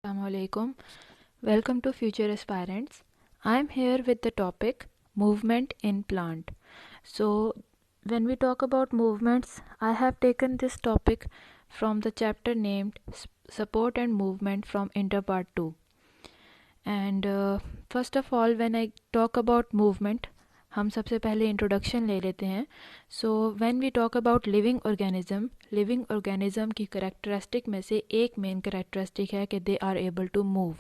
Assalamualaikum. Welcome to Future Aspirants. I am here with the topic movement in plant. So, when we talk about movements, I have taken this topic from the chapter named Support and Movement from Interpart 2. And first of all, when I talk about movement, हम सबसे पहले introduction ले लेते हैं. So when we talk about living organism की characteristic में से एक मेन करेक्टरिस्टिक है कि they are able to move,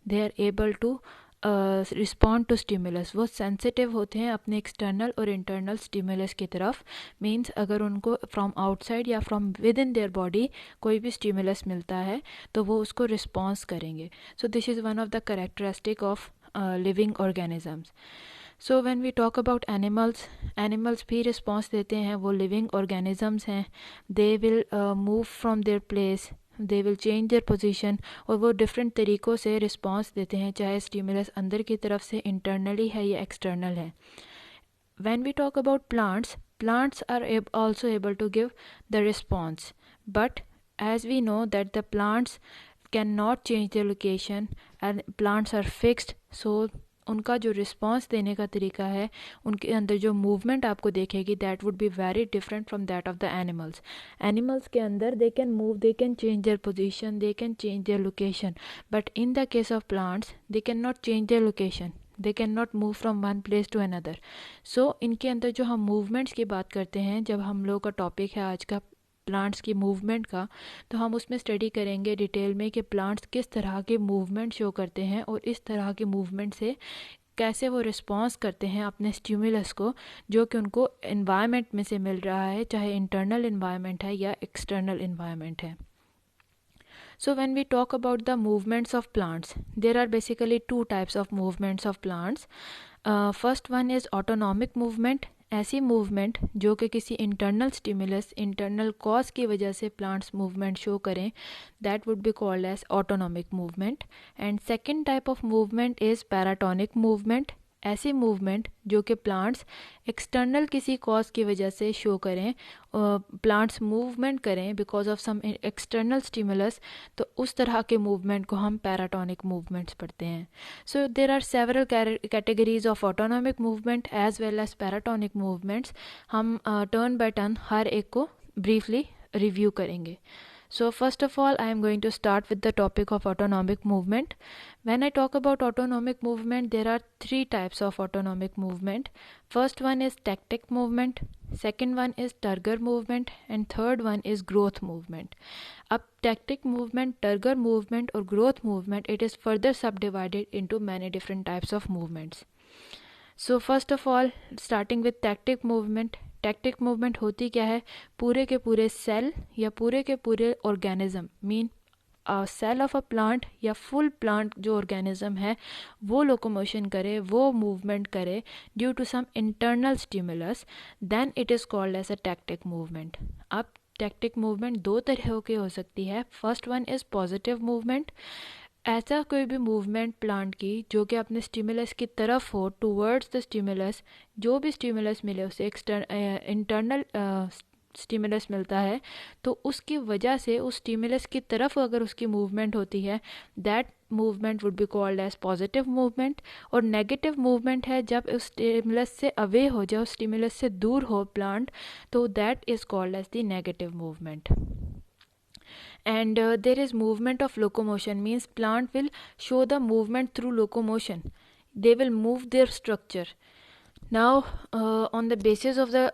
they are able to respond to stimulus. वो सेंसिटिव होते हैं अपने एक्सटर्नल और इंटरनल स्टिमुलस की तरफ. मीन्स अगर उनको फ्रॉम आउटसाइड या from with in their body कोई भी स्टिमुलस मिलता है तो वो उसको रिस्पॉन्स करेंगे. So this is one of the characteristic of living organisms. So when we talk about animals भी रिस्पॉन्स देते हैं. वो लिविंग ऑर्गेनिजम्स हैं. They will move from their place, they will change their position, और वो different तरीक़ों से response देते हैं, चाहे स्टिमुलस अंदर की तरफ से इंटरनली है या एक्सटर्नल है. When we talk about plants are also able to give the response, but as we know that the plants cannot change their location and plants are fixed, so उनका जो response देने का तरीका है, उनके अंदर जो मूवमेंट आपको देखेगी, that would be very different from that of the animals के अंदर they can move, they can change their position, they can change their location, but in the case of plants they can not change their location, they can not move from one place to another. So इनके अंदर जो हम movements की बात करते हैं, जब हम लोग का टॉपिक है आज का प्लांट्स की मूवमेंट का, तो हम उसमें स्टडी करेंगे डिटेल में कि प्लांट्स किस तरह के मूवमेंट शो करते हैं और इस तरह के मूवमेंट से कैसे वो रिस्पॉन्स करते हैं अपने स्टिमुलस को जो कि उनको एनवायरनमेंट में से मिल रहा है, चाहे इंटरनल एनवायरनमेंट है या एक्सटर्नल एनवायरनमेंट है. So when we talk about the movements of plants, there are basically two types of movements of plants. First one is autonomic movement. ऐसी मूवमेंट जो कि किसी इंटरनल स्टिमुलस, इंटरनल कॉज की वजह से प्लांट्स मूवमेंट शो करें, that would be called as autonomic movement. And second type of movement is paratonic movement. ऐसी movement जो कि प्लांट्स एक्सटर्नल किसी कॉज की वजह से शो करें, प्लांट्स मूवमेंट करें because of some external stimulus, तो उस तरह के मूवमेंट को हम पैराटोनिक मूवमेंट्स पढ़ते हैं. So there are several categories of autonomic movement as well as paratonic movements. हम टर्न बाय टर्न हर एक को ब्रीफली रिव्यू करेंगे. So first of all, I am going to start with the topic of autonomic movement. When I talk about autonomic movement, there are three types of autonomic movement. First one is tactic movement, second one is turgor movement, and third one is growth movement. Ab tactic movement, turgor movement or growth movement, it is further subdivided into many different types of movements. So first of all, starting with tactic movement. Tactic movement होती क्या है? पूरे के पूरे cell या पूरे के पूरे organism, mean cell of a plant या फुल प्लांट जो ऑर्गेनिज्म है वो लोकोमोशन करे, वो मूवमेंट करे due to some internal stimulus, then it is called as a tactic movement. अब टैक्टिक मूवमेंट दो तरह की हो सकती है. First one is positive movement. ऐसा कोई भी मूवमेंट प्लांट की जो कि अपने स्टिमुलस की तरफ हो, टूवर्ड्स द स्टिमुलस, जो भी स्टिमुलस मिले उसे इंटरनल स्टिमुलस मिलता है, तो उसकी वजह से उस स्टिमुलस की तरफ अगर उसकी मूवमेंट होती है, that movement would be called as positive movement. और नेगेटिव मूवमेंट है जब उस स्टिमुलस से अवे हो जाए, उस स्टिमुलस से दूर हो प्लांट, तो that is called as the negative movement. And there is movement of locomotion, means plant will show the movement through locomotion. They will move their structure. Now on the basis of the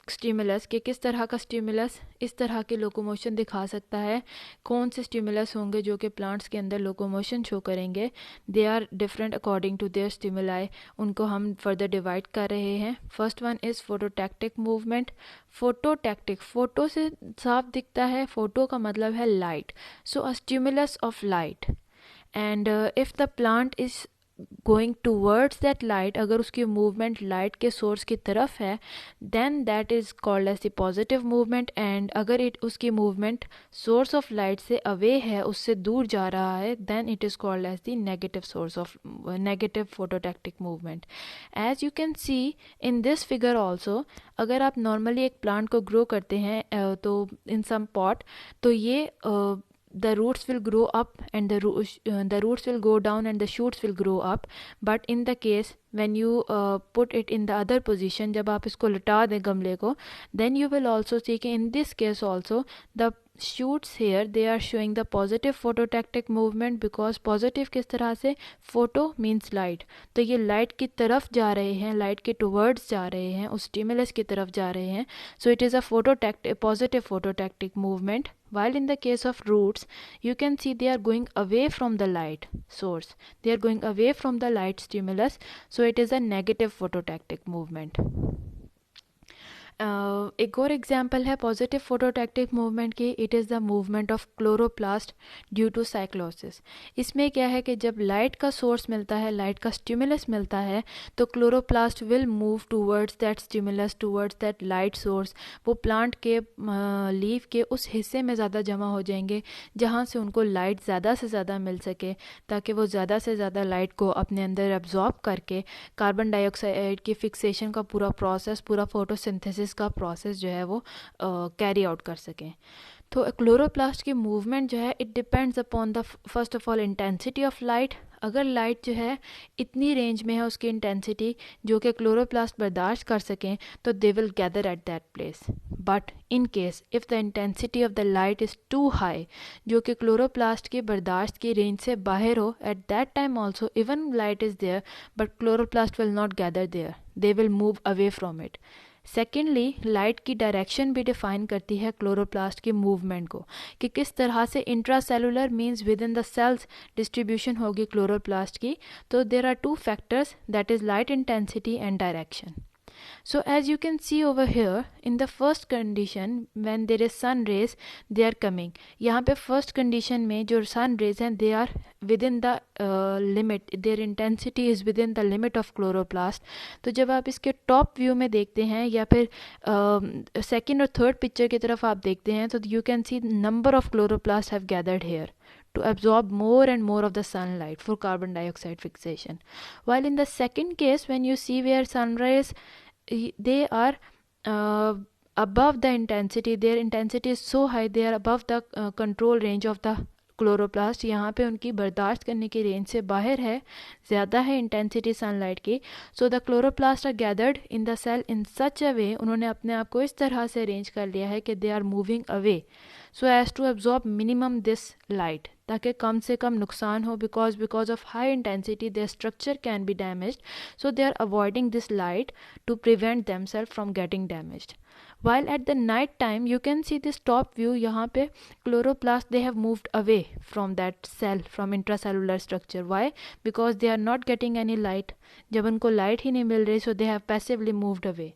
stimulus कि किस तरह का stimulus इस तरह के locomotion दिखा सकता है, कौन से स्टिमुलस होंगे जो कि प्लांट्स के अंदर लोकोमोशन शो करेंगे, they are different according to their stimuli. उनको हम फर्दर डिवाइड कर रहे हैं. First one is phototactic movement. Phototactic, photo से साफ दिखता है, फोटो का मतलब है light, so a stimulus of light. And if the plant is going towards that light, अगर उसकी मूवमेंट लाइट के सोर्स की तरफ है, then that is called as the positive movement. And अगर उसकी मूवमेंट सोर्स ऑफ लाइट से away है, उससे दूर जा रहा है, then it is called as the negative source of negative phototactic movement. As you can see in this figure also, अगर आप नॉर्मली एक प्लांट को ग्रो करते हैं तो इन सम पॉट, तो ये the roots will grow up and the roots will go down and the shoots will grow up. But in the case when you put it in the other position, जब आप इसको लटा दें गमले को, then you will also see कि in this case also the shoots here they are showing the positive phototactic movement, because positive किस तरह से, photo means light, तो ये light की तरफ जा रहे हैं, light के towards जा रहे हैं, उस stimulus की तरफ जा रहे हैं. So it is a positive phototactic movement. While in the case of roots, you can see they are going away from the light source. They are going away from the light stimulus. So it is a negative phototactic movement. एक और example है positive phototactic movement की. It is the movement of chloroplast due to cyclosis. इसमें क्या है कि जब light का सोर्स मिलता है, लाइट का स्टिमुलस मिलता है, तो chloroplast will move towards that stimulus, towards that light source. वो प्लांट के लीफ के उस हिस्से में ज़्यादा जमा हो जाएंगे जहाँ से उनको लाइट ज़्यादा से ज़्यादा मिल सके, ताकि वो ज़्यादा से ज़्यादा लाइट को अपने अंदर एब्जॉर्ब करके कार्बन डाइऑक्साइड की फिक्सेशन का पूरा प्रोसेस, पूरा फोटोसिंथेसिस का प्रोसेस जो है वो कैरी आउट कर सकें. तो क्लोरोप्लास्ट की मूवमेंट जो है it depends upon the first of all intensity of light. अगर लाइट जो है इतनी रेंज में है उसकी इंटेंसिटी जो कि क्लोरोप्लास्ट बर्दाश्त कर सकें, तो they will gather at that place. But in case if the intensity of the light is too high, जो कि क्लोरोप्लास्ट की बर्दाश्त की रेंज से बाहर हो, at that time also even light is there but chloroplast will not gather there, they will move away from it. Secondly, light की direction भी डिफाइन करती है क्लोरोप्लास्ट की मूवमेंट को, कि किस तरह से intracellular means within the cells distribution होगी क्लोरोप्लास्ट की. तो there are two factors, that is light intensity and direction. So as you can see over here, in the first condition when there is sun rays, they are coming. यहाँ पे first condition में जो sun rays हैं they are within the limit, their intensity is within the limit of chloroplast. तो जब आप इसके top view में देखते हैं या फिर second और third picture की तरफ आप देखते हैं, तो you can see number of chloroplasts have gathered here to absorb more and more of the sunlight for carbon dioxide fixation. While in the second case, when you see where sun rays, they are above the intensity, their intensity is so high, they are above the control range of the chloroplast. यहाँ पे उनकी बर्दाश्त करने की range से बाहर है, ज़्यादा है इंटेंसिटी सनलाइट की. So the chloroplast are gathered in the cell in such a way, उन्होंने अपने आप को इस तरह से अरेंज कर लिया है कि they are moving away so as to absorb minimum this light, ताकि कम से कम नुकसान हो. Because of high intensity their structure can be damaged, so they are avoiding this light to prevent themself from getting damaged. While at the night time you can see this top view, यहाँ पे chloroplast they have moved away from that cell, from intracellular structure. Why? Because they are not getting any light. जब उनको light ही नहीं मिल रही, so they have passively moved away.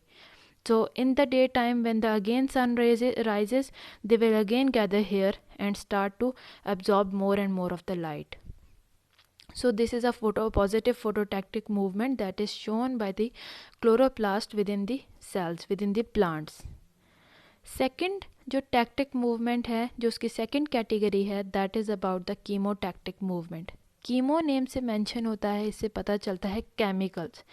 So in the daytime when the again sun rises, they will again gather here and start to absorb more and more of the light. So this is a positive phototactic movement that is shown by the chloroplast within the cells, within the plants. Second जो tactic movement है, जो उसकी second category है, that is about the chemotactic movement. Chemo name से mention होता है, इससे पता चलता है chemicals.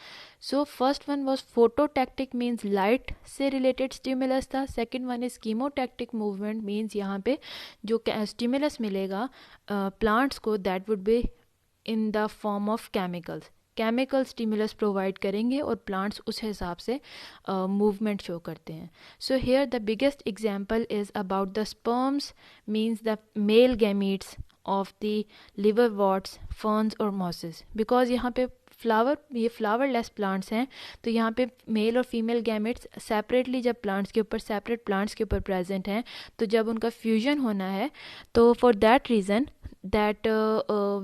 So first one was phototactic means light से रिलेटेड स्टिमुलस था. Second one is chemotactic movement means यहाँ पे जो स्टिमुलस मिलेगा प्लांट्स को, that would be in the form of chemicals. Chemical stimulus provide करेंगे और प्लांट्स उस हिसाब से मूवमेंट शो करते हैं. So here the biggest example is about the sperms means the male gametes of the liverworts, ferns और mosses. Because यहाँ पे ये फ्लावरलेस प्लांट्स हैं, तो यहाँ पे मेल और फीमेल गैमेट्स सेपरेटली जब सेपरेट प्लांट्स के ऊपर प्रेजेंट हैं, तो जब उनका फ्यूजन होना है, तो फॉर दैट रीज़न दैट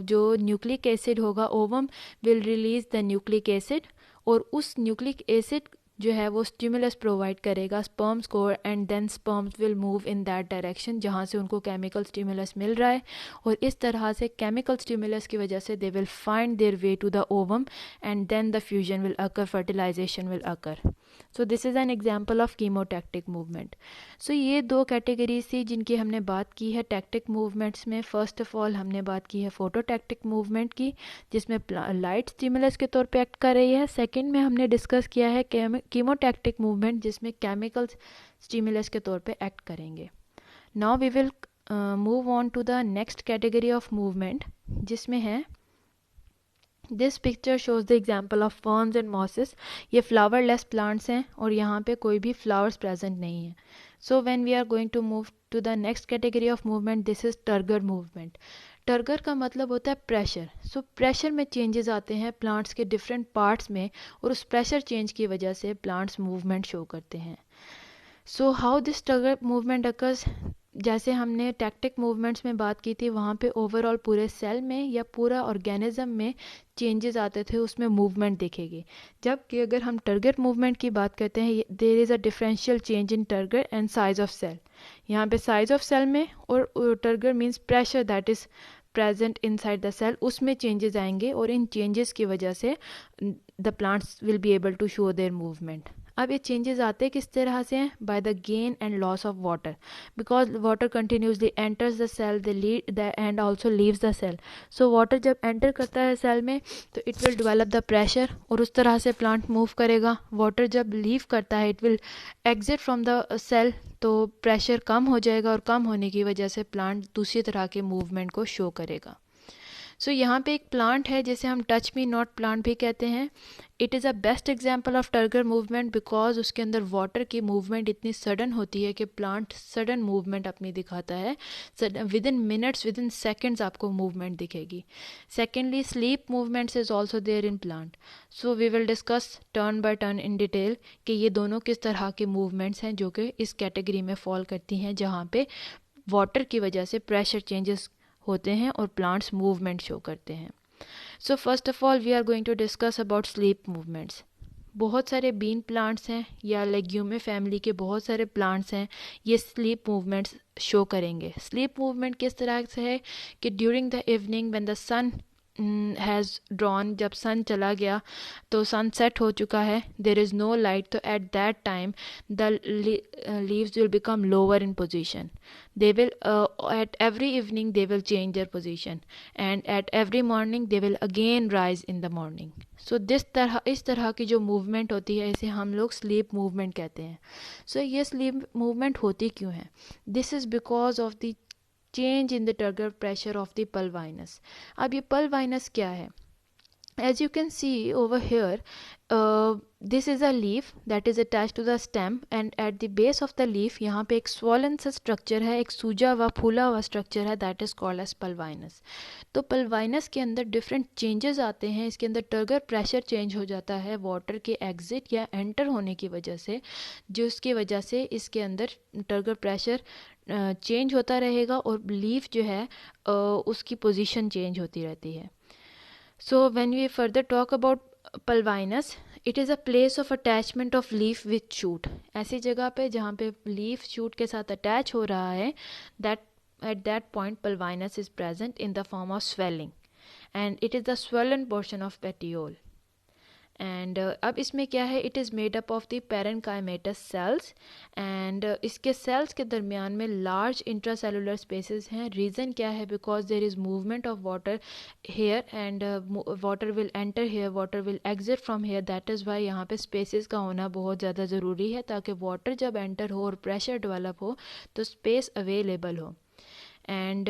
जो न्यूक्लिक एसिड होगा, ovum will release the nucleic acid, और उस न्यूक्लिक एसिड जो है वो स्टिमुलस प्रोवाइड करेगा स्पर्म्स को, and then sperms will move in that direction जहाँ से उनको केमिकल स्टिमुलस मिल रहा है. और इस तरह से केमिकल स्टिमुलस की वजह से they will find their way to the ovum and then the fusion will occur, fertilization will occur. So this is an example of chemotactic movement. So ये दो कैटेगरीज थी जिनकी हमने बात की है टैक्टिक मूवमेंट्स में. फर्स्ट ऑफ ऑल हमने बात की है फोटोटैक्टिक मूवमेंट की, जिसमें लाइट स्टिमुलस के तौर पे एक्ट कर रही है. सेकंड में हमने डिस्कस किया है कीमोटैक्टिक मूवमेंट, जिसमें केमिकल्स स्टिमुलस के तौर पे एक्ट करेंगे. Now we will move on to the next category of movement, जिसमें है this picture shows the example of ferns and mosses. ये फ्लावरलेस प्लांट्स हैं और यहाँ पे कोई भी फ्लावर्स प्रेजेंट नहीं है. So when we are going to move to the next category of movement, this is turgor movement. Turgor का मतलब होता है प्रेशर. सो प्रेशर में चेंजेस आते हैं प्लांट्स के डिफरेंट पार्ट्स में, और उस प्रेशर चेंज की वजह से प्लांट्स मूवमेंट शो करते हैं. So how this turgor movement occurs, जैसे हमने टैक्टिक मूवमेंट्स में बात की थी, वहाँ पे ओवरऑल पूरे सेल में या पूरा ऑर्गेनिज्म में चेंजेस आते थे, उसमें मूवमेंट दिखेगी. जबकि अगर हम टर्गर मूवमेंट की बात करते हैं, there is a differential change in turgor and size of cell. यहाँ पे साइज ऑफ सेल में और turgor means pressure that is present inside the cell, उसमें चेंजेस आएंगे और इन चेंजेस की वजह से the plants will be able to show their movement. अब ये चेंजेस आते किस तरह से हैं? By the gain and loss of water, because water continuously enters the cell and also leaves the cell. So water जब एंटर करता है सेल में तो it will develop the pressure और उस तरह से प्लांट मूव करेगा. वाटर जब लीव करता है it will exit from the cell, तो प्रेशर कम हो जाएगा और कम होने की वजह से प्लांट दूसरी तरह के मूवमेंट को शो करेगा. सो यहाँ पे एक प्लांट है जिसे हम टच मी नॉट प्लांट भी कहते हैं. It is a best example of turgor movement because उसके अंदर वाटर की मूवमेंट इतनी सडन होती है कि प्लांट सडन मूवमेंट अपनी दिखाता है. Within minutes, within seconds आपको मूवमेंट दिखेगी. Secondly, sleep movements is also there in plant. So we will discuss turn by turn in detail कि ये दोनों किस तरह के मूवमेंट्स हैं जो कि इस कैटेगरी में फॉल करती हैं, जहाँ पे वाटर की वजह से प्रेशर चेंजेस होते हैं और प्लांट्स मूवमेंट शो करते हैं. So first of all we are going to discuss about sleep movements. बहुत सारे बीन प्लांट्स हैं या लेग्यूमे फैमिली के बहुत सारे प्लांट्स हैं, ये स्लीप मूवमेंट्स शो करेंगे. स्लीप मूवमेंट किस तरह से है कि during the evening when the sun has drawn, जब सन चला गया तो सन सेट हो चुका है, देर इज़ नो लाइट, तो eight that time the leaves will become lower in position. they will at every evening they will change their position and at every morning they will again rise in the morning. so इस तरह की जो movement होती है इसे हम लोग sleep movement कहते हैं. सो ये स्लीप मूवमेंट होती क्यों है? This is because of the change in the turgor pressure of the pulvinus. अब ये पल्वाइनस क्या है? As you can see over here, this is a leaf that is attached to the stem and at the base of the leaf यहाँ पे एक swollen सा structure है, एक सूजा हुआ फूला हुआ structure है, that is called as pulvinus. तो pulvinus के अंदर different changes आते हैं. इसके अंदर टर्गर प्रेशर चेंज हो जाता है वाटर के एग्जिट या एंटर होने की वजह से, जिसकी वजह से इसके अंदर टर्गर प्रेशर चेंज होता रहेगा और लीफ जो है उसकी पोजीशन चेंज होती रहती है. So when we further talk about pulvinus, it is a place of attachment of leaf with shoot. ऐसी जगह पे जहाँ पे leaf shoot के साथ attach हो रहा है, that at that point pulvinus is present in the form of swelling and it is the swollen portion of petiole. And अब इसमें क्या है? It is made up of the parenchymatous cells and इसके cells के दरमियान में large intracellular spaces हैं. Reason क्या है? Because there is movement of water here and water will enter here, water will exit from here. That is why यहाँ पे spaces का होना बहुत ज़्यादा ज़रूरी है, ताकि वाटर जब एंटर हो और प्रेशर डेवलप हो तो स्पेस अवेलेबल हो. And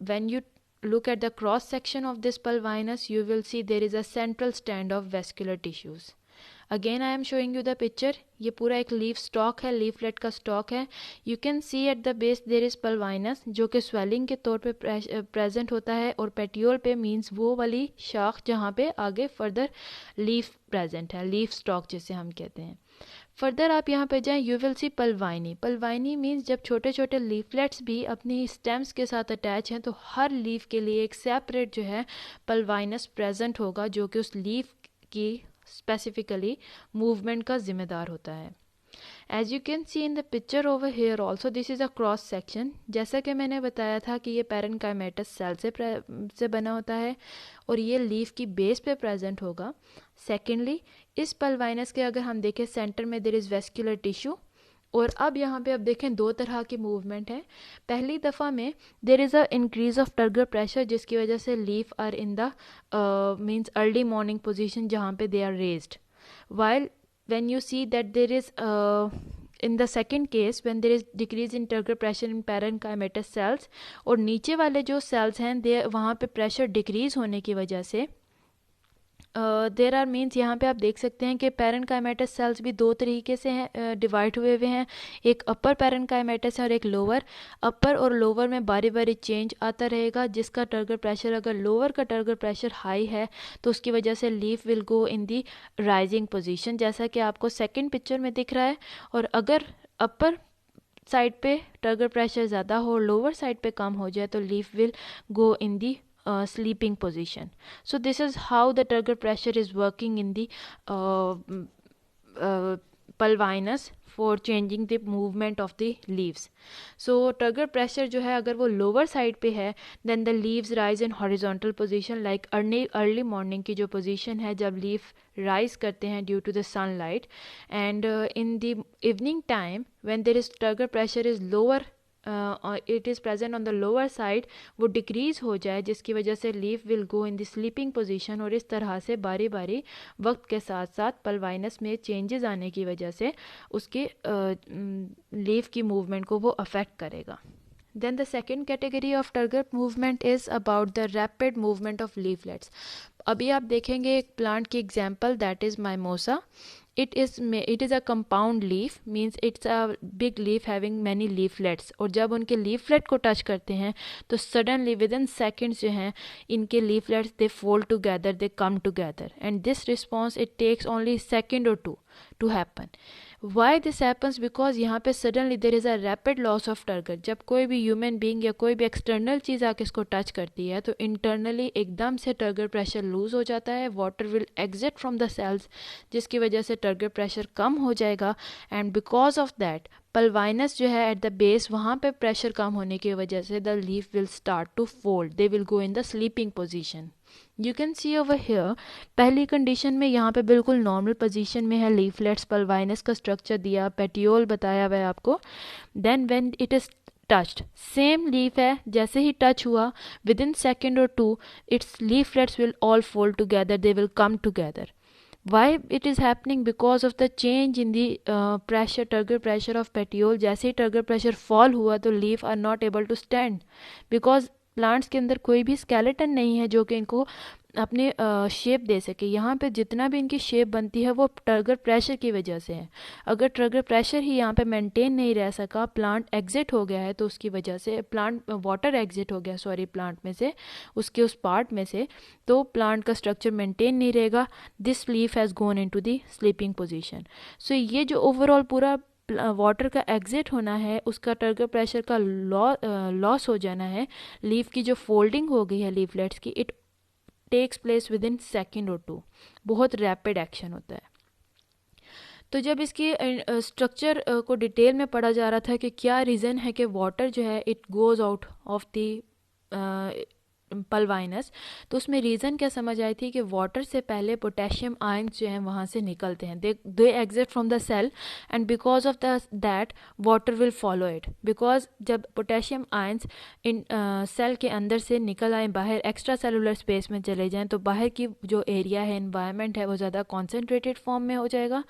when you look at the cross section of this pulvinus, you will see there is a central stand of vascular tissues. Again I am showing you the picture. ये पूरा एक leaf stalk है, leaflet का stalk है. You can see at the base there is pulvinus जो कि swelling के तौर पे प्रेजेंट होता है, और पेटियोल पे मीन्स वो वाली शाख जहाँ पे आगे फर्दर लीफ प्रेजेंट है, लीफ स्टॉक जिसे हम कहते हैं. फर्दर आप यहाँ पे जाएं, यू विल सी पल्वाइनी. पल्वाइनी मीन्स जब छोटे छोटे लीफलेट्स भी अपनी स्टेम्स के साथ अटैच हैं तो हर लीफ के लिए एक सेपरेट जो है पल्वाइनस प्रेजेंट होगा, जो कि उस लीफ की स्पेसिफिकली मूवमेंट का जिम्मेदार होता है. As you can see in the picture over here also, this is a cross section. जैसा कि मैंने बताया था कि ये पैरेन्काइमेटस सेल से बना होता है और ये लीफ की बेस पे प्रेजेंट होगा. सेकेंडली, इस पल्वाइनस के अगर हम देखें सेंटर में देयर इज़ वेस्कुलर टिश्यू. और अब यहाँ पे अब देखें दो तरह की मूवमेंट है. पहली दफ़ा में there is a increase of turgor pressure जिसकी वजह से leaf are in the means early morning position जहाँ पे they are raised, while when you see that there is in the second case when there is decrease in turgor pressure in parenchymatous cells, और नीचे वाले जो sales हैं दे वहाँ पे pressure decrease होने की वजह से देर आर मीन्स यहाँ पे आप देख सकते हैं कि पैरेन्काइमेटस सेल्स भी दो तरीके से हैं, डिवाइड हुए हुए हैं. एक अपर पैरेन्काइमेटस है और एक लोअर. अपर और लोअर में बारी बारी चेंज आता रहेगा, जिसका टर्गर प्रेशर, अगर लोअर का टर्गर प्रेशर हाई है तो उसकी वजह से leaf will go in the rising position, जैसा कि आपको सेकंड पिक्चर में दिख रहा है. और अगर अपर साइड पे टर्गर प्रेशर ज़्यादा हो, लोअर साइड पे कम हो जाए, तो leaf will go in the sleeping position. So this is how the turgor pressure is working in the pulvinus for changing the movement of the leaves. So turgor pressure जो है अगर वो lower side पे है, then the leaves rise in horizontal position, like early morning की जो position है जब leaf rise करते हैं due to the sunlight, and in the evening time when there is turgor pressure is lower, it is present on the lower side, वो decrease हो जाए, जिसकी वजह से leaf will go in the sleeping position. और इस तरह से बारी बारी वक्त के साथ साथ पल्वाइनस में चेंजेस आने की वजह से उसके लीफ की मूवमेंट को वो अफेक्ट करेगा. Then the second category of turgor movement is about the rapid movement of leaflets. अभी आप देखेंगे एक प्लांट की example, that is mimosa. It is a compound leaf, means it's a big leaf having many leaflets. और जब उनके leaflet को touch करते हैं तो suddenly within seconds जो हैं इनके leaflets they fold together, they come together, and this response it takes only second or two to happen. Why this happens? Because यहाँ पे suddenly there is a rapid loss of turgor. जब कोई भी human being या कोई भी external चीज़ आके इसको टच करती है तो internally एकदम से turgor pressure lose हो जाता है, water will exit from the cells, जिसकी वजह से turgor pressure कम हो जाएगा. and because of that पल्वाइनस जो है एट द बेस, वहाँ पे प्रेशर कम होने की वजह से the leaf will start to fold, they will go in the sleeping position. You can see over here, पहली कंडीशन में यहाँ पे बिल्कुल नॉर्मल पोजीशन में है लीफलेट्स, पल्वाइनस का स्ट्रक्चर दिया, पेटियोल बताया हुआ है आपको. Then when it is touched, same leaf है, जैसे ही टच हुआ विद इन सेकेंड और two its leaflets will all fold together, they will come together. Why it is happening? Because of the change in the pressure, turgor pressure of petiole. जैसे ही turgor pressure fall हुआ तो leaf are not able to stand, because plants के अंदर कोई भी skeleton नहीं है जो कि इनको अपने शेप दे सके. यहाँ पे जितना भी इनकी शेप बनती है वो टर्गर प्रेशर की वजह से है. अगर टर्गर प्रेशर ही यहाँ पे मेंटेन नहीं रह सका, प्लांट एग्जिट हो गया है, तो उसकी वजह से वाटर एग्जिट हो गया प्लांट में से, उसके उस पार्ट में से, तो प्लांट का स्ट्रक्चर मेंटेन नहीं रहेगा. This leaf has gone into the sleeping position. So ये जो ओवरऑल पूरा वाटर का एग्जिट होना है, उसका टर्गर प्रेशर का लॉस हो जाना है, लीफ की जो फोल्डिंग हो गई है लीफलेट्स की, it takes place within second और टू. बहुत रैपिड एक्शन होता है. तो जब इसकी स्ट्रक्चर को डिटेल में पढ़ा जा रहा था कि क्या रीज़न है कि वाटर जो है it goes out of the pulvinus, तो उसमें रीज़न क्या समझ आई थी कि वाटर से पहले पोटेशियम आयंस जो हैं वहाँ से निकलते हैं, they exit from the cell, and because of that water will follow it. Because जब पोटेशियम आयंस इन सेल के अंदर से निकल आए बाहर, एक्स्ट्रा सेलुलर स्पेस में चले जाएं, तो बाहर की जो एरिया है, इन्वायरमेंट है, वो ज़्यादा कॉन्सेंट्रेटेड फॉर्म में हो जाएगा,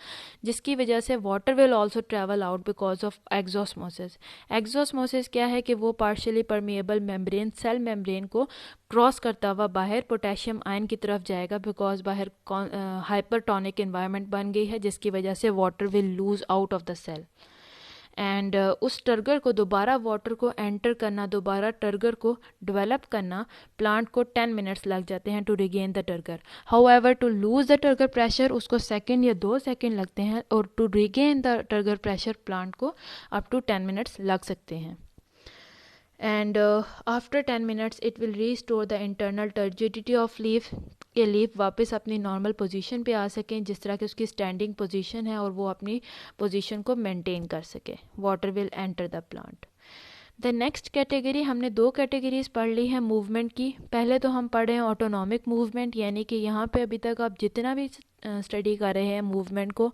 जिसकी वजह से water will also travel out because of exosmosis. Exosmosis क्या है कि वो partially permeable membrane, cell membrane को क्रॉस करता हुआ बाहर पोटेशियम आयन की तरफ जाएगा, बिकॉज बाहर हाइपरटोनिक एनवायरनमेंट बन गई है, जिसकी वजह से water will lose out of the cell. And उस टर्गर को दोबारा वाटर को एंटर करना, दोबारा टर्गर को डेवलप करना, प्लांट को 10 मिनट्स लग जाते हैं to regain the turgor. However to lose the turgor pressure उसको सेकेंड या 2 सेकेंड लगते हैं, और to regain the turgor pressure plant को अप टू 10 मिनट्स लग सकते हैं. And after 10 minutes it will restore the internal turgidity of leaf, के लीफ वापस अपनी नॉर्मल पोजीशन पे आ सकें, जिस तरह की उसकी स्टैंडिंग पोजीशन है, और वो अपनी पोजीशन को मेंटेन कर सके. Water will enter the plant. The next category, हमने 2 कैटेगरीज पढ़ ली हैं मूवमेंट की. पहले तो हम पढ़े हैं ऑटोनॉमिक मूवमेंट, यानी कि यहाँ पे अभी तक आप जितना भी स्टडी कर रहे हैं मूवमेंट को,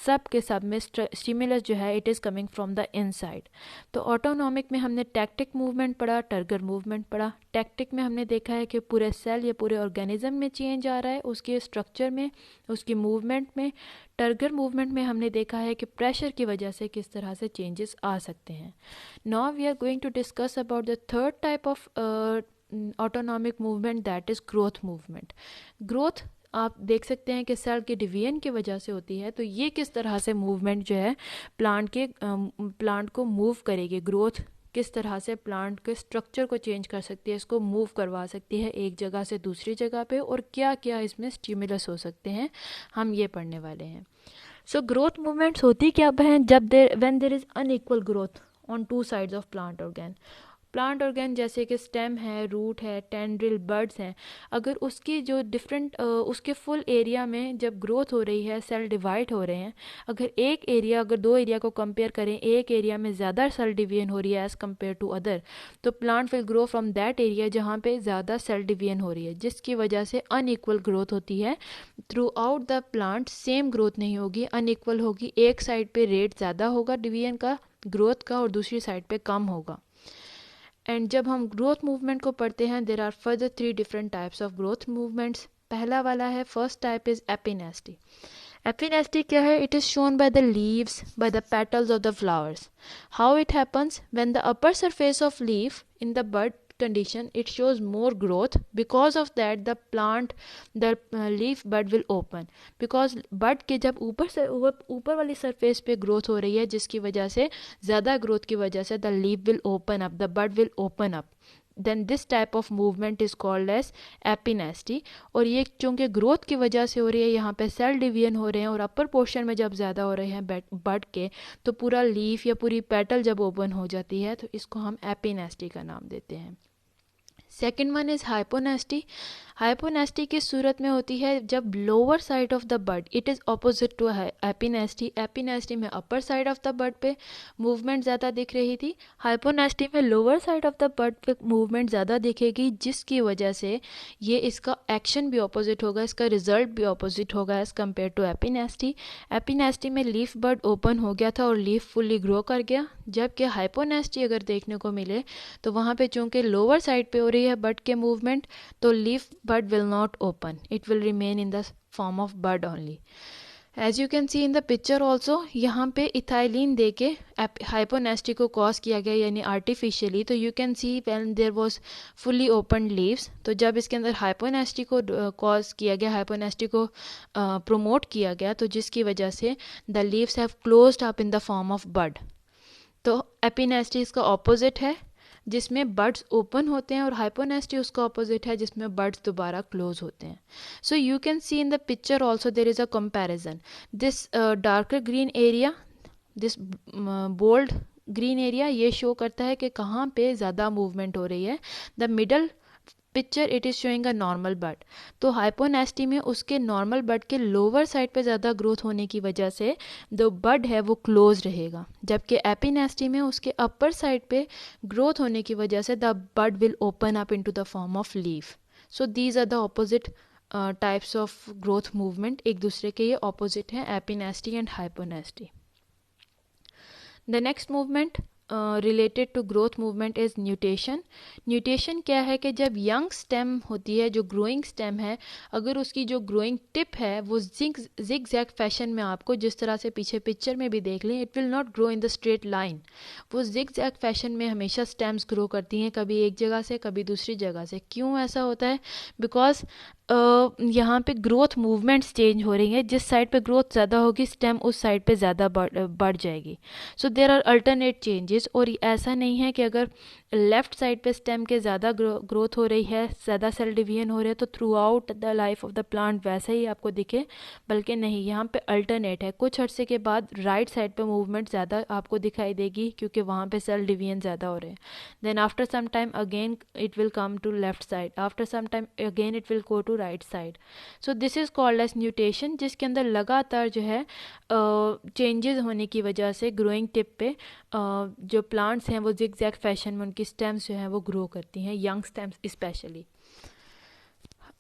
सब के सब में स्टिमुलस जो है it is coming from the inside. तो ऑटोनॉमिक में हमने टैक्टिक मूवमेंट पढ़ा, टर्गर मूवमेंट पढ़ा। टैक्टिक में हमने देखा है कि पूरे सेल या पूरे ऑर्गेनिज्म में चेंज आ रहा है, उसके स्ट्रक्चर में, उसकी मूवमेंट में। टर्गर मूवमेंट में हमने देखा है कि प्रेशर की वजह से किस तरह से चेंजेस आ सकते हैं। Now we are going to discuss about the third type of autonomic movement, that is growth movement. Growth आप देख सकते हैं कि सेल के डिवीजन की वजह से होती है। तो ये किस तरह से मूवमेंट जो है प्लांट को मूव करेगी, ग्रोथ किस तरह से प्लांट के स्ट्रक्चर को चेंज कर सकती है, इसको मूव करवा सकती है एक जगह से दूसरी जगह पे, और क्या क्या इसमें स्टिमुलस हो सकते हैं, हम ये पढ़ने वाले हैं। सो ग्रोथ मूवमेंट्स होती क्या हैं? जब when there is unequal growth on two sides of plant organ जैसे कि स्टेम है, रूट है, टेंड्रिल, बड्स हैं, अगर उसकी जो उसके फुल एरिया में जब ग्रोथ हो रही है, सेल डिवाइड हो रहे हैं, अगर दो एरिया को कंपेयर करें, एक एरिया में ज़्यादा सेल डिवीजन हो रही है एज़ कम्पेयर टू अदर, तो plant will grow from that area जहाँ पे ज़्यादा सेल डिवीजन हो रही है, जिसकी वजह से अनइक्वल ग्रोथ होती है। Through out the plant same growth नहीं होगी, अनइक्वल होगी। एक साइड पे रेट ज़्यादा होगा डिवीजन का, ग्रोथ का, और दूसरी साइड पे कम होगा। एंड जब हम ग्रोथ मूवमेंट को पढ़ते हैं, there are further 3 different types of growth movements. पहला वाला है, first type is epinasty. Epinasty क्या है? It is shown by the leaves, by the petals of the flowers. How it happens? When the upper surface of leaf in the bud condition, it shows more growth. Because of that the leaf bud will open, because bud के जब ऊपर वाली surface पे growth हो रही है, जिसकी वजह से ज़्यादा ग्रोथ की वजह से the leaf will open up, the bud will open up, then this type of movement is called as epinasty. और ये चूँकि ग्रोथ की वजह से हो रही है, यहाँ पे सेल डिवीजन हो रहे हैं, और अपर पोर्शन में जब ज़्यादा हो रहे हैं बड के, तो पूरा लीफ या पूरी पेटल जब ओपन हो जाती है, तो इसको हम एपिनेस्टी का नाम देते हैं। Second one is hyponasty. Hyponasty किस सूरत में होती है? जब lower side of the bud, it is opposite to epinasty. Epinasty में upper side of the bud पे मूवमेंट ज़्यादा दिख रही थी, हाइपोनेस्टी में lower side of the bud पे मूवमेंट ज़्यादा दिखेगी, जिसकी वजह से ये इसका एक्शन भी ऑपोजिट होगा, इसका रिजल्ट भी ऑपोजिट होगा as compare to epinasty. Epinasty में लीफ बड ओपन हो गया था और लीफ फुल्ली ग्रो कर गया, जबकि हाइपोनेस्टी अगर देखने को मिले तो वहाँ पे चूँकि लोअर साइड पे हो रही है बड के मूवमेंट, तो leaf bud will not open, it will remain in the form of bud only. As you can see in the picture also, यहाँ पे इथाइलिन देके हाइपोनेस्टी को कॉज किया गया, यानी आर्टिफिशियली। तो you can see when there was fully open leaves, तो जब इसके अंदर हाइपोनेस्टी को कॉज किया गया, हाइपोनेस्टी को प्रोमोट किया गया, तो जिसकी वजह से the leaves have closed up in the form of bud. तो एपिनेस्टी इसका ऑपोजिट है, जिसमें बड्स ओपन होते हैं, और हाइपोनेस्टी उसका ऑपोजिट है, जिसमें बड्स दोबारा क्लोज होते हैं। So you can see in the picture also there is a comparison. This darker green area, this bold green area, ये शो करता है कि कहाँ पे ज़्यादा मूवमेंट हो रही है। The middle picture it is showing a normal bud. तो हाइपोनेस्टी में उसके नॉर्मल बड के लोअर साइड पे ज़्यादा ग्रोथ होने की वजह से जो बड है वो क्लोज रहेगा, जबकि एपिनेस्टी में उसके अपर साइड पे ग्रोथ होने की वजह से the bud will open up into the form of leaf. So these are the opposite types of growth movement, एक दूसरे के ये ऑपोजिट हैं, epinasty and hyponasty. The next movement related to growth movement is nutation. Nutation क्या है कि जब young stem होती है, जो ग्रोइंग स्टेम है, अगर उसकी जो ग्रोइंग टिप है वो जिग जैग फैशन में, आपको जिस तरह से पीछे पिक्चर में भी देख लें, it will not grow in the straight line. वो जिग जैग फैशन में हमेशा स्टेम्स ग्रो करती हैं, कभी एक जगह से कभी दूसरी जगह से। क्यों ऐसा होता है? बिकॉज यहाँ पे ग्रोथ मूवमेंट्स चेंज हो रही हैं, जिस साइड पे ग्रोथ ज़्यादा होगी स्टेम उस साइड पे ज़्यादा बढ़ जाएगी। So there are alternate changes. और ऐसा नहीं है कि अगर लेफ्ट साइड पे स्टेम के ज़्यादा ग्रोथ हो रही है, ज़्यादा सेल डिवीजन हो रहे हैं, तो through out the life of the plant वैसा ही आपको दिखे, बल्कि नहीं, यहाँ पे अल्टरनेट है। कुछ अर्से के बाद राइट साइड पे मूवमेंट ज़्यादा आपको दिखाई देगी, क्योंकि वहाँ पे सेल डिवीजन ज़्यादा हो रहे हैं। Then after some time again it will come to left side, after some time again it will go to right side. So this is called as nutation, जिसके अंदर लगातार जो है चेंजेस होने की वजह से ग्रोइंग टिप पे जो प्लांट्स हैं वो जिग-जैग फैशन में उनकी स्टेम्स जो हैं वो ग्रो करती हैं, यंग स्टेम्स स्पेशली।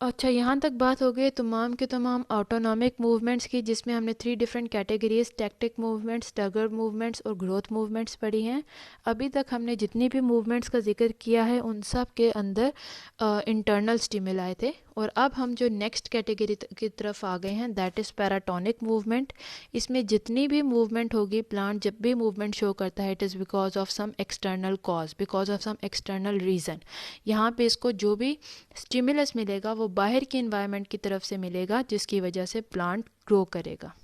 अच्छा, यहाँ तक बात हो गई तमाम के तमाम ऑटोनॉमिक मूवमेंट्स की, जिसमें हमने 3 different categories tactic movements, turgor movements और ग्रोथ मूवमेंट्स पढ़ी हैं। अभी तक हमने जितनी भी मूवमेंट्स का जिक्र किया है उन सब के अंदर इंटरनल स्टिमुलाई थे। और अब हम जो नेक्स्ट कैटेगरी की तरफ आ गए हैं, दैट इज़ पैराटोनिक मूवमेंट। इसमें जितनी भी मूवमेंट होगी, प्लांट जब भी मूवमेंट शो करता है, it is because of some external cause, because of some external reason. यहाँ पे इसको जो भी स्टिमुलस मिलेगा वो बाहर की इन्वायरमेंट की तरफ से मिलेगा, जिसकी वजह से प्लांट ग्रो करेगा।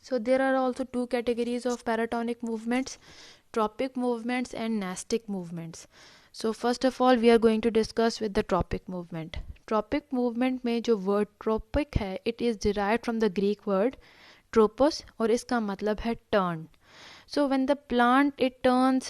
So there are also two categories of paratonic movements, tropic movements and nastic movements. So first of all we are going to discuss with the tropic movement. Tropic movement में जो word tropic है, it is derived from the Greek word tropos और इसका मतलब है turn. So when the plant it turns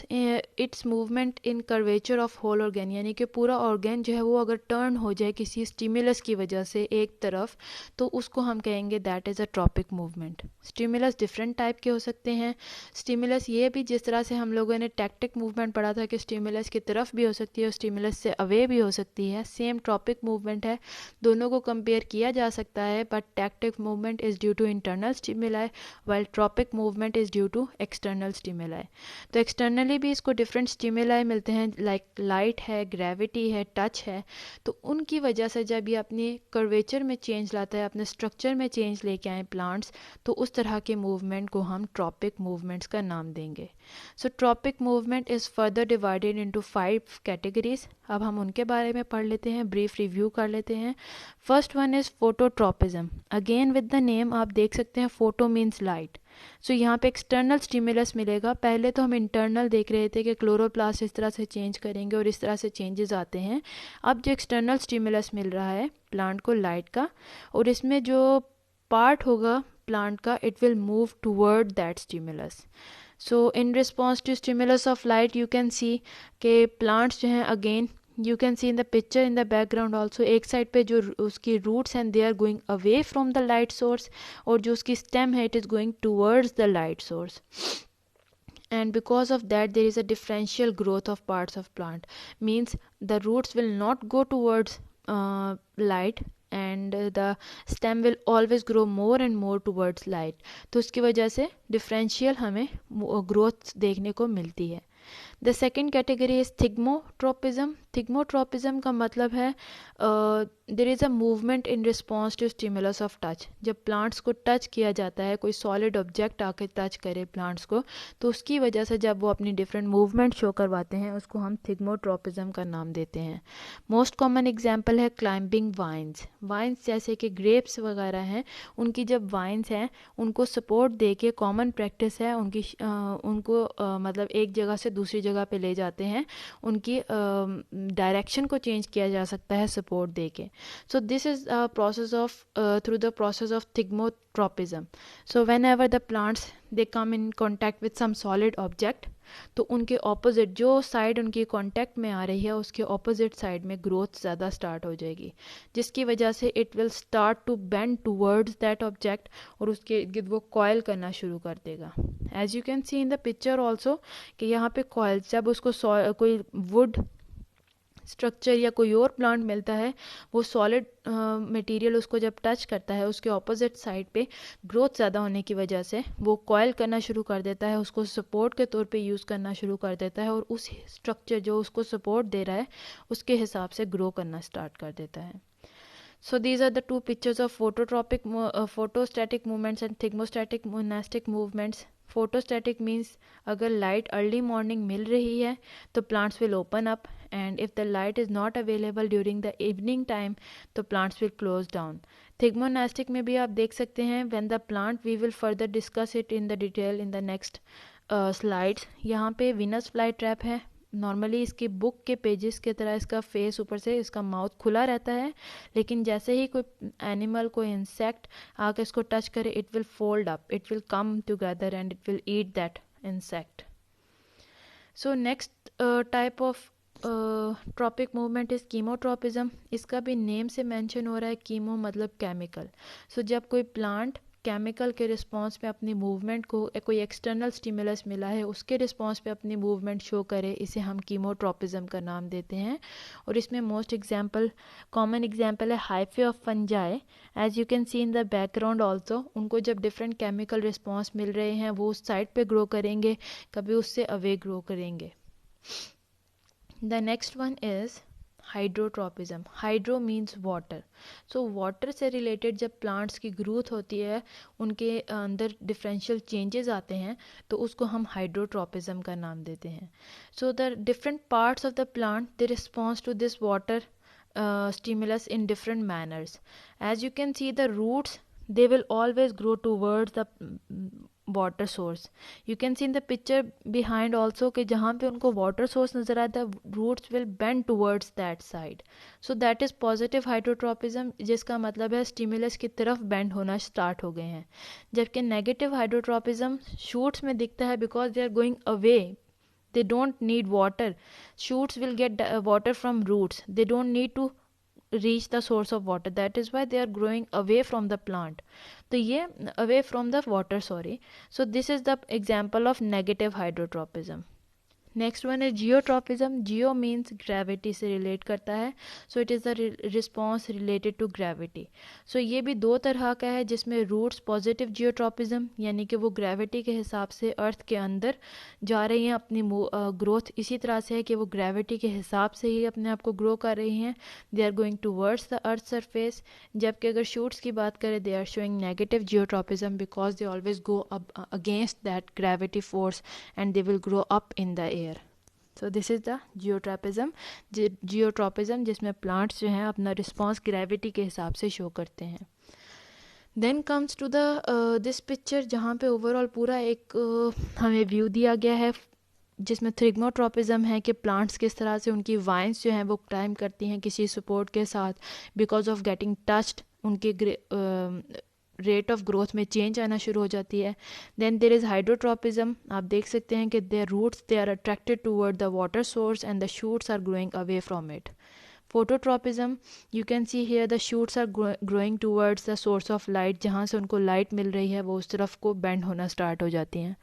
its movement in curvature of whole organ, यानी कि पूरा organ जो है वो अगर turn हो जाए किसी stimulus की वजह से एक तरफ, तो उसको हम कहेंगे that is a tropic movement. Stimulus different type के हो सकते हैं. Stimulus ये भी जिस तरह से हम लोगों ने tactic movement पढ़ा था कि stimulus की तरफ भी हो सकती है और stimulus से away भी हो सकती है, same tropic movement है. दोनों को compare किया जा सकता है, but tactic movement is due to internal stimuli while tropic movement is due to external stimuli. तो एक्सटर्नली भी इसको डिफरेंट स्टिमुलाई मिलते हैं, लाइक लाइट है, ग्रेविटी है, टच है। तो उनकी वजह से जब ये अपनी कर्वेचर में चेंज लाता है, अपने स्ट्रक्चर में चेंज लेके आए प्लांट्स, तो उस तरह के मूवमेंट को हम ट्रॉपिक मूवमेंट्स का नाम देंगे। So tropic movement is further divided into 5 categories. अब हम उनके बारे में पढ़ लेते हैं, ब्रीफ रिव्यू कर लेते हैं। First one is phototropism. Again with the name आप देख सकते हैं, फोटो मीन्स लाइट। सो यहाँ पे एक्सटर्नल स्टिमुलस मिलेगा। पहले तो हम इंटरनल देख रहे थे कि क्लोरोप्लास्ट इस तरह से चेंज करेंगे और इस तरह से चेंजेस आते हैं। अब जो एक्सटर्नल स्टिमुलस मिल रहा है प्लांट को लाइट का, और इसमें जो पार्ट होगा प्लांट का, it will move toward that stimulus. So in response to stimulus of light you can see के प्लांट्स जो हैं, again you can see in the picture in the background also, एक साइड पे जो उसकी roots हैं they are going away from the light source, और जो उसकी stem है it is going towards the light source, and because of that there is a differential growth of parts of plant, means the roots will not go towards light and the stem will always grow more and more towards light. तो उसकी वजह से differential हमें growth देखने को मिलती है। The second category is thigmotropism. Thigmotropism का मतलब है there is a movement in response to stimulus of touch. जब प्लांट्स को टच किया जाता है, कोई सॉलिड ऑब्जेक्ट आके टच करे प्लांट्स को, तो उसकी वजह से जब वो अपनी डिफरेंट मूवमेंट शो करवाते हैं, उसको हम थिग्मोट्रोपिज्म का नाम देते हैं। मोस्ट कॉमन एग्जाम्पल है क्लाइंबिंग वाइन्स। वाइन्स जैसे कि ग्रेप्स वगैरह हैं, उनकी जब वाइन्स हैं उनको सपोर्ट दे के, कॉमन प्रैक्टिस है उनकी, उनको मतलब एक जगह से दूसरी जगह पे ले जाते हैं, उनकी डायरेक्शन को चेंज किया जा सकता है सपोर्ट दे के। So this is process of through the process of thigmotropism. So whenever the plants they come in contact with some solid object, तो उनके ऑपोजिट जो साइड उनकी कांटेक्ट में आ रही है उसके ऑपोजिट साइड में ग्रोथ ज़्यादा स्टार्ट हो जाएगी, जिसकी वजह से it will start to bend towards that object, और उसके इर्द गिर्द वो कॉयल करना शुरू कर देगा। As you can see in the picture also कि यहाँ पे कॉयल, जब उसको कोई वुड स्ट्रक्चर या कोई और प्लांट मिलता है, वो सॉलिड मटेरियल उसको जब टच करता है, उसके ऑपोजिट साइड पे ग्रोथ ज़्यादा होने की वजह से वो कॉयल करना शुरू कर देता है, उसको सपोर्ट के तौर पे यूज़ करना शुरू कर देता है, और उस स्ट्रक्चर जो उसको सपोर्ट दे रहा है उसके हिसाब से ग्रो करना स्टार्ट कर देता है। So these are the two pictures of photostatic movements and thermostatic monastic movements. Photostatic means अगर light early morning मिल रही है तो plants will open up, and if the light is not available during the evening time तो plants will close down. Thermonastic में भी आप देख सकते हैं when the plant, we will further discuss it in the detail in the next slides. यहाँ पे Venus flytrap है। नॉर्मली इसकी बुक के पेजेस की तरह इसका फेस ऊपर से, इसका माउथ खुला रहता है, लेकिन जैसे ही कोई एनिमल, कोई इंसेक्ट आके इसको टच करे, it will fold up, it will come together and it will eat that insect. So next type of tropic movement is chemotropism. इसका भी नेम से मेंशन हो रहा है, कीमो मतलब केमिकल। सो जब कोई प्लांट केमिकल के रिस्पॉन्स पे अपनी मूवमेंट को, कोई एक्सटर्नल स्टिमुलस मिला है उसके रिस्पॉन्स पे अपनी मूवमेंट शो करे, इसे हम कीमोट्रोपिज्म का नाम देते हैं. और इसमें मोस्ट कॉमन एग्जाम्पल है hyphae of fungi. As you can see in the background also, उनको जब डिफरेंट केमिकल रिस्पॉन्स मिल रहे हैं वो उस साइड पे ग्रो करेंगे, कभी उससे अवे ग्रो करेंगे. The next one is hydrotropism. Hydro means water. So water से रिलेटेड जब प्लांट्स की ग्रोथ होती है, उनके अंदर डिफरेंशियल चेंजेस आते हैं, तो उसको हम हाइड्रोट्रोपिज्म का नाम देते हैं. So the different parts of the plant they response to this water stimulus in different manners. As you can see, the roots, they will always grow towards the water source. You can see in the picture behind also कि जहाँ पे उनको water source नज़र आता है, roots will bend towards that side. So that is positive hydrotropism, जिसका मतलब है stimulus की तरफ bend होना start हो गए हैं. जबकि negative hydrotropism shoots में दिखता है because they are going away. They don't need water. Shoots will get water from roots. They don't need to reach the source of water. That is why they are growing away from the plant. तो ये away from the water, sorry. So this is the example of negative hydrotropism. Next one है geotropism. Geo means gravity से relate करता है. So it is the response related to gravity. सो ये भी दो तरह का है, जिसमें रूट्स पॉजिटिव जियोट्रोपिज्म, यानी कि वो ग्रेविटी के हिसाब से अर्थ के अंदर जा रही हैं, अपनी ग्रोथ इसी तरह से है कि वो ग्रेविटी के हिसाब से ही अपने आप को ग्रो कर रही हैं. They are going towards the earth surface. जबकि अगर शूट्स की बात करें, they are showing negative geotropism because they always go against that gravity force and they will grow up in the air. So this is the geotropism. Geotropism जिसमें plants जो हैं अपना response gravity के हिसाब से शो करते हैं. Then comes to the this picture, जहाँ पे ओवरऑल पूरा एक हमें व्यू दिया गया है, जिसमें थ्रिग्मोट्रोपिज्म है कि प्लांट्स किस तरह से उनकी वाइन्स जो हैं वो क्लाइम करती हैं किसी सपोर्ट के साथ. बिकॉज ऑफ गेटिंग टच्ड उनके रेट ऑफ ग्रोथ में चेंज आना शुरू हो जाती है. Then there is hydrotropism. आप देख सकते हैं कि their roots they are attracted toward the water source and the shoots are growing away from it. Phototropism, you can see here the shoots are growing towards the source of light. जहाँ से उनको light मिल रही है वो उस तरफ को bend होना स्टार्ट हो जाती हैं.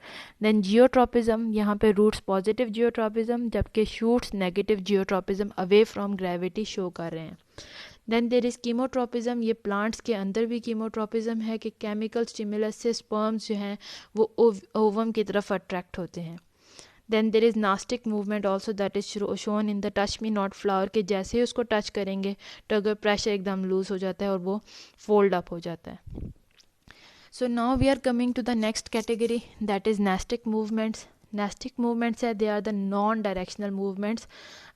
देन जियोट्रोपिज्म, यहाँ पे रूट्स पॉजिटिव जियोट्रोपिज्म, जबकि shoots negative geotropism away from gravity show कर रहे हैं. Then there is chemotropism. ये प्लांट्स के अंदर भी कीमोट्रोपिज्म है कि केमिकल स्टिमुलस से स्पर्म्स जो हैं वो ओवम की तरफ अट्रैक्ट होते हैं. Then there is nastic movement also, that is shown in the touch me not flower, के जैसे ही उसको टच करेंगे ट्रिगर प्रेशर एकदम लूज हो जाता है और वो फोल्ड अप हो जाता है. So now we are coming to the next category, that is nastic movements. Nastic movements है, they are the non-directional movements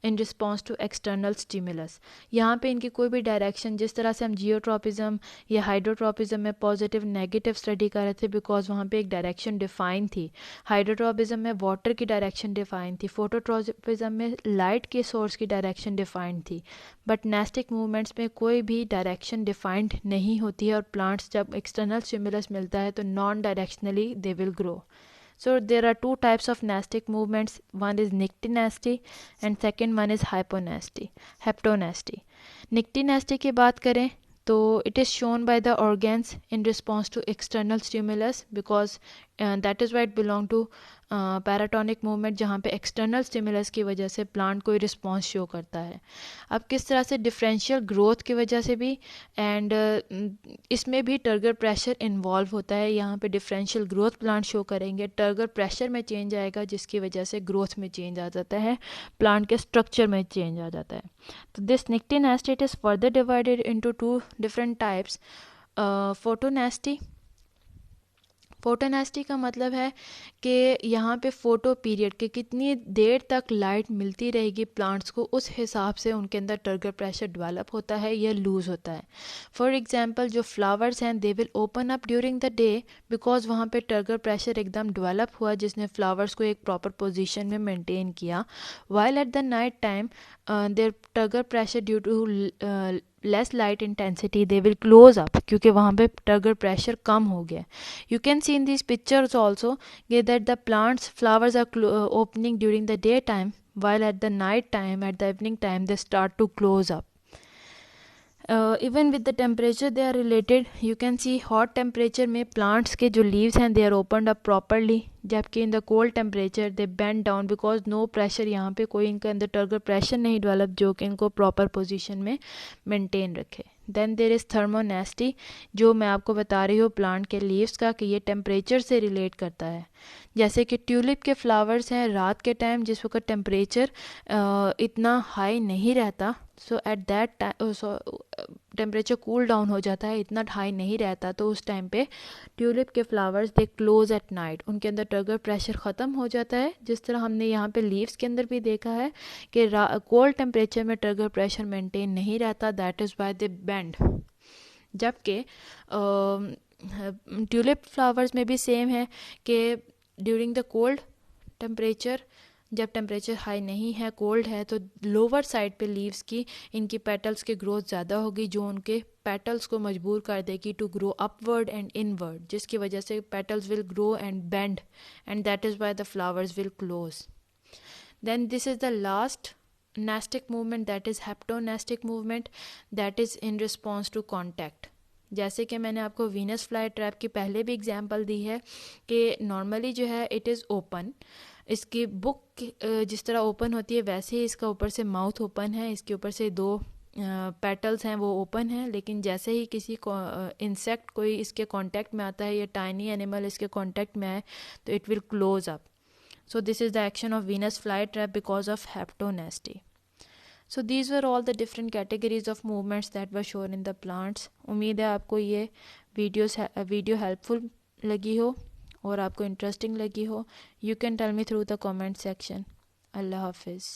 in response to external stimulus. यहाँ पे इनकी कोई भी डायरेक्शन, जिस तरह से हम जियोट्रोपिज्म या हाइड्रोट्रोपिज्म में पॉजिटिव नेगेटिव स्टडी कर रहे थे बिकॉज वहाँ पे एक डायरेक्शन डिफाइन थी. हाइड्रोट्रोपिज्म में वाटर की डायरेक्शन डिफाइन थी. फोटोट्रोपिज्म में लाइट के सोर्स की डायरेक्शन डिफाइंड थी. बट नेस्टिक मूवमेंट्स में कोई भी डायरेक्शन डिफाइंड नहीं होती है और प्लांट्स जब एक्सटर्नल स्टिमुलस मिलता है तो non directionally they will grow. So there are two types of nastic movements. One is nictinasty and second one is heptonasty. Nictinasty की बात करें तो it is shown by the organs in response to external stimulus because that is why it belong to paratonic movement, जहाँ पे external stimulus की वजह से plant कोई रिस्पॉन्स शो करता है. अब किस तरह से डिफरेंशियल ग्रोथ की वजह से भी एंड इसमें भी टर्गर प्रेशर इन्वॉल्व होता है. यहाँ पे डिफरेंशियल ग्रोथ प्लांट शो करेंगे, टर्गर प्रेशर में चेंज आएगा जिसकी वजह से ग्रोथ में चेंज आ जाता है, प्लांट के स्ट्रक्चर में चेंज आ जाता है. तो this nyctinasty is further divided into two different types. Photonasty का मतलब है कि यहाँ पे फोटो पीरियड के कितनी देर तक लाइट मिलती रहेगी प्लांट्स को, उस हिसाब से उनके अंदर टर्गर प्रेशर डेवलप होता है या लूज़ होता है. फॉर एग्जांपल जो फ्लावर्स हैं they will open up during the day because वहाँ पे टर्गर प्रेशर एकदम डेवलप हुआ जिसने फ्लावर्स को एक प्रॉपर पोजीशन में मेंटेन किया. While at the night time their turgor pressure due to less light intensity they will close up, क्योंकि वहाँ पे टर्गर प्रेशर कम हो गया. You can see in this pictures also that the plants flowers are opening during the day time while at the night time, at the evening time, they start to close up. Even with the temperature they are related. You can see hot temperature में plants के जो leaves हैं they are opened up properly, जबकि in the cold temperature they bend down because no pressure, यहाँ पे कोई इनके अंदर टर्गर प्रेशर नहीं डेवलप जो कि इनको प्रॉपर पोजीशन में मेंटेन रखे. देन देर इज़ थर्मोनेस्टी, जो मैं आपको बता रही हूँ प्लांट के लीव्स का कि ये टेम्परेचर से रिलेट करता है. जैसे कि ट्यूलिप के फ्लावर्स हैं, रात के टाइम जिस वक्त टेम्परेचर इतना हाई नहीं रहता, so at that time temperature cool down हो जाता है, इतना हाई नहीं रहता, तो उस टाइम पे ट्यूलिप के flowers they close at night, उनके अंदर टर्गर प्रेशर ख़त्म हो जाता है. जिस तरह हमने यहाँ पे लीव्स के अंदर भी देखा है कि कोल्ड टेम्परेचर में टर्गर प्रेशर मेंटेन नहीं रहता, that is why they bend. जबकि ट्यूलिप फ्लावर्स में भी सेम है कि ड्यूरिंग द कोल्ड टेम्परेचर, जब टेम्परेचर हाई नहीं है, कोल्ड है, तो लोअर साइड पे लीव्स की इनकी पेटल्स की ग्रोथ ज़्यादा होगी, जो उनके पेटल्स को मजबूर कर देगी to grow upward and inward, जिसकी वजह से petals will grow and bend, and that is why the flowers will close. Then this is the last nastic movement, that is haptonastic movement, that is in response to contact. जैसे कि मैंने आपको Venus fly trap की पहले भी example दी है कि normally जो है इट इज़ ओपन, इसकी बुक जिस तरह ओपन होती है वैसे ही इसका ऊपर से माउथ ओपन है, इसके ऊपर से दो पेटल्स हैं वो ओपन है, लेकिन जैसे ही किसी इंसेक्ट कोई इसके कांटेक्ट में आता है या टाइनी एनिमल इसके कांटेक्ट में आए तो it will close up. So this is the action of Venus flytrap because of haptonasty. So these were all the different categories of movements that were shown in the plants. उम्मीद है आपको ये video helpful लगी हो और आपको interesting लगी हो. You can tell me through the comment section. अल्लाह हाफिज़.